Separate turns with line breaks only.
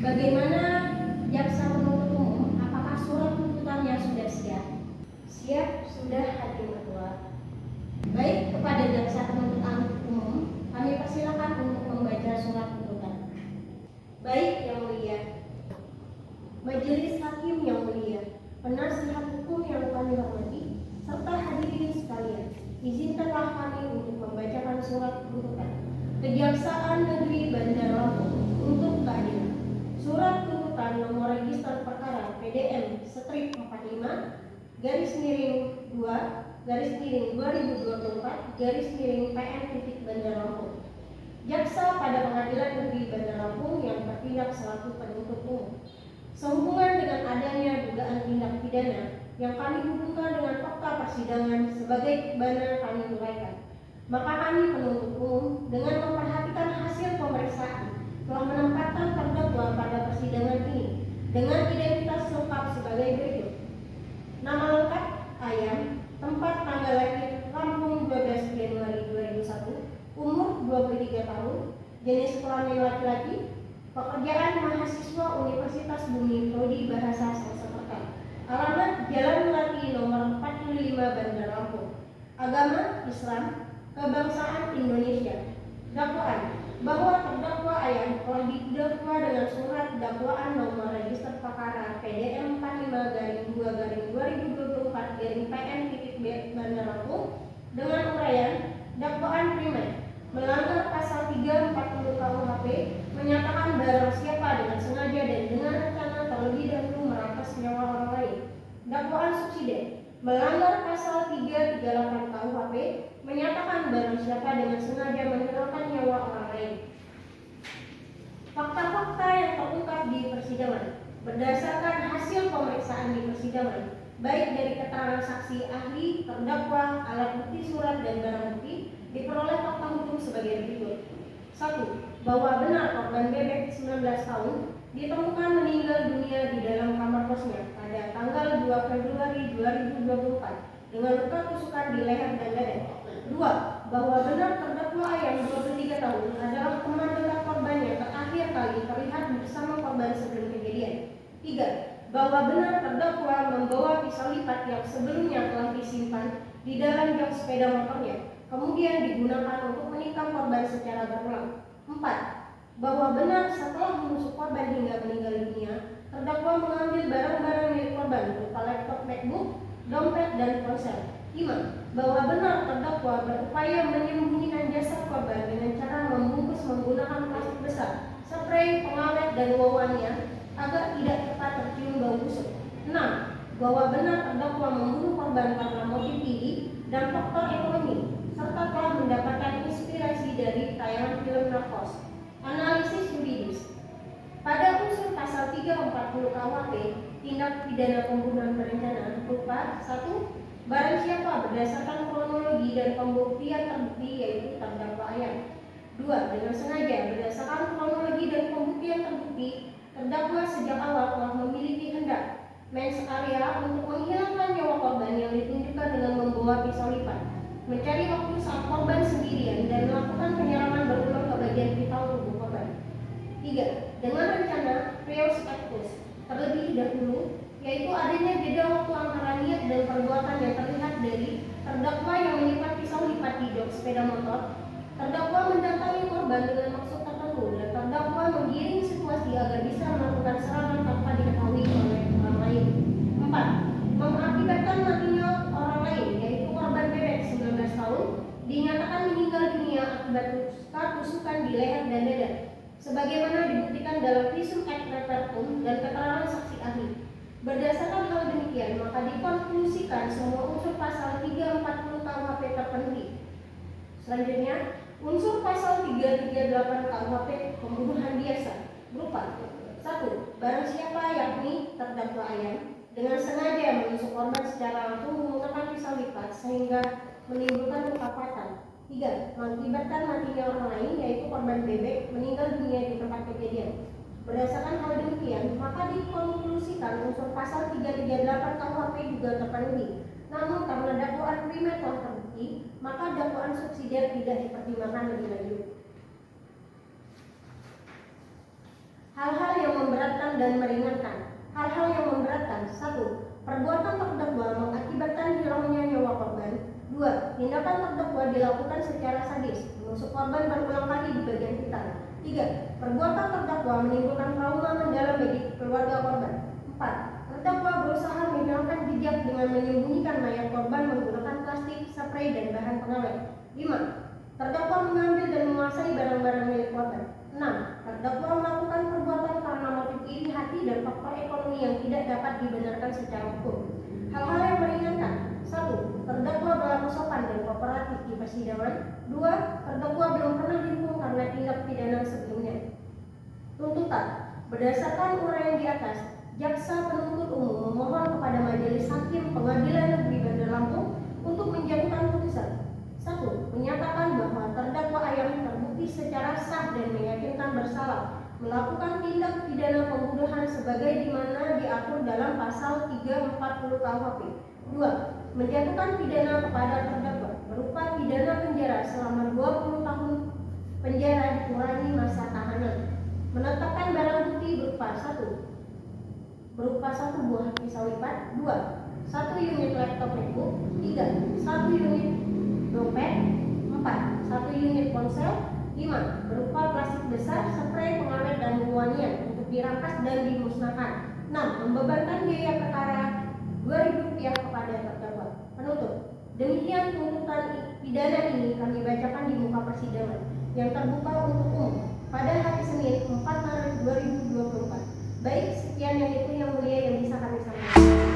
Bagaimana jaksa penuntut umum? Apakah surat tuntutannya sudah siap? Siap, sudah hakim ketua. Baik, kepada jaksa penuntut umum, kami persilakan untuk membaca surat tuntutan. Baik, yang mulia. Majelis hakim yang mulia, penasihat hukum yang kami hormati, serta hadirin sekalian, izinkanlah kami untuk membacakan surat tuntutan Kejaksaan Negeri Bandar Lampung untuk keadilan. Surat tuntutan nomor register perkara PDM strip 45 garis miring 2 garis miring 2024 garis miring PM titik Bandar Lampung. Jaksa pada Pengadilan Negeri Bandar Lampung yang bertindak selaku penuntut umum. Sehubungan dengan adanya dugaan tindak pidana yang kami hubungkan dengan fakta persidangan sebagai mana kami uraikan, maka kami penuntut umum dengan memperhatikan hasil pemeriksaan telah menempatkan terdakwa pada persidangan ini dengan identitas lengkap sebagai berikut. Nama lengkap Ayam, tempat tanggal lahir Lampung 12 Januari 2001, umur 23 tahun, jenis kelamin laki-laki, pekerjaan mahasiswa Universitas Bumi Prodi Bahasa Sanskerta, alamat Jalan Melati nomor 45 Bandar Lampung, agama Islam, kebangsaan Indonesia. Dakwaan bahwa terdakwa Ayam telah didakwa dengan surat dakwaan nomor register perkara PDM 45-2-2024-PM Bandar Lampung dengan uraian dakwaan primer melanggar pasal 340 KUHP menyatakan barang siapa dengan sengaja dan dengan rencana terlebih dahulu merampas nyawa orang lain. Dakwaan subsidi melanggar pasal 338 KUHP menyatakan barang siapa dengan sengaja menghilangkan nyawa orang lain. Fakta-fakta yang terungkap di persidangan berdasarkan hasil pemeriksaan di persidangan, baik dari keterangan saksi, ahli, terdakwa, alat bukti surat dan barang bukti, diperoleh fakta hukum sebagai berikut. 1. Bahwa benar korban bebek 19 tahun ditemukan meninggal dunia di dalam kamar kosnya pada tanggal 2 Februari 2024 dengan luka tusukan di leher dan dada. 2. Bahwa benar terdakwa Ayam 23 tahun adalah teman dekat korban yang terakhir kali terlihat bersama korban sebelum kejadian. 3. Bahwa benar terdakwa membawa pisau lipat yang sebelumnya telah disimpan di dalam jok sepeda motornya, kemudian digunakan untuk menikam korban secara berulang. 4. Bahwa benar setelah menusuk korban hingga meninggal dunia, terdakwa mengambil barang-barang milik korban berupa laptop MacBook, dompet, dan ponsel. 5. Bahwa benar terdakwa berupaya menyembunyikan jasad korban dengan cara membungkus menggunakan plastik besar, spray, pengawet, dan wawannya agar tidak cepat tercium bau busuk. 6. Bahwa benar terdakwa membunuh korban karena motif tinggi dan faktor ekonomi, serta telah mendapatkan inspirasi dari tayangan film Narcos. Analisis yuridis. Pada unsur pasal 340 KUHP, tindak pidana pembunuhan berencana berupa 1. Barang siapa berdasarkan kronologi dan pembuktian terbukti yaitu terdakwa Ayam. 2. Dengan sengaja berdasarkan kronologi dan pembuktian terbukti, terdakwa sejak awal telah memiliki hendak mens area untuk menghilangkan nyawa korban yang ditunjukkan dengan membawa pisau lipat, mencari waktu saat korban sendirian, dan melakukan penyerangan berulang ke bagian vital tubuh korban. 3. Dengan rencana reus actus terlebih dahulu, yaitu adanya jeda waktu antara niat dan perbuatan yang terlihat dari terdakwa yang menyimpan pisau lipat di jok sepeda motor, terdakwa mendatangi korban dengan maksud tertentu, dan terdakwa menggiring situasi agar bisa melakukan serangan tanpa diketahui oleh orang lain. 4. Mengakibatkan matinya orang lain, yaitu korban bebek 19 tahun dinyatakan meninggal dunia akibat tusukan di leher dan dada, sebagaimana dibuktikan dalam visum et repertum dan keterangan saksi ahli. Berdasarkan hal demikian, maka dikonklusikan semua unsur pasal 340 KUHP terpenuhi. Selanjutnya, unsur pasal 338 KUHP pembunuhan biasa berupa 1. Barang siapa yakni terdakwa Ayam dengan sengaja menusuk korban secara langsung menggunakan pisau lipat sehingga menimbulkan luka fatal. 3. Mengakibatkan matinya orang lain yaitu korban bebek meninggal dunia di tempat kejadian. Berdasarkan hal demikian, maka dikonklusikan unsur pasal 338 KUHP juga terpenuhi. Namun karena dakwaan primer telah terbukti, maka dakwaan subsidiar tidak dipertimbangkan lebih lanjut. Hal-hal yang memberatkan dan meringankan. Hal-hal yang memberatkan: 1. Perbuatan terdakwa mengakibatkan hilangnya nyawa korban. 2. Tindakan terdakwa dilakukan secara sadis, menusuk korban berulang kali di bagian vital. 3. Perbuatan terdakwa menimbulkan trauma mendalam bagi keluarga korban. 4. Terdakwa berusaha menghilangkan jejak dengan menyembunyikan mayat korban menggunakan plastik, spray, dan bahan pengawet. 5. Terdakwa mengambil dan menguasai barang-barang milik korban. 6. Terdakwa melakukan perbuatan karena motif iri hati dan faktor ekonomi yang tidak dapat dibenarkan secara hukum. Hal-hal yang meringankan: 1. Terdakwa berlaku sopan dan kooperatif di persidangan. 2. Terdakwa belum pernah dihukum karena tindak pidana sebelumnya. Tuntutan: berdasarkan uraian di atas, jaksa penuntut umum memohon kepada Majelis Hakim Pengadilan Negeri Bandar Lampung untuk menjatuhkan putusan. 1. Menyatakan bahwa terdakwa Ayam terbukti secara sah dan meyakinkan bersalah melakukan tindak pidana pembunuhan sebagai dimana diatur dalam pasal 340 KUHP. 2. Menjatuhkan pidana kepada terdakwa berupa pidana penjara selama 20 tahun penjara dikurangi masa tahanan. Menetapkan barang bukti berupa 1 buah pisau lipat. 2. 1 unit laptop MacBook. 3. 1 unit dompet. 4. 1 unit ponsel. 5. Berupa plastik besar, spray, pengawet, dan buanian untuk dirampas dan dimusnahkan. 6. Membebankan biaya perkara Rp2.000 kepada terdakwa. Penuntut: demikian tuntutan pidana ini kami bacakan di muka persidangan yang terbuka untuk umum pada hari Senin 4 Maret 2024. Baik, sekian yang mulia yang bisa kami sampaikan.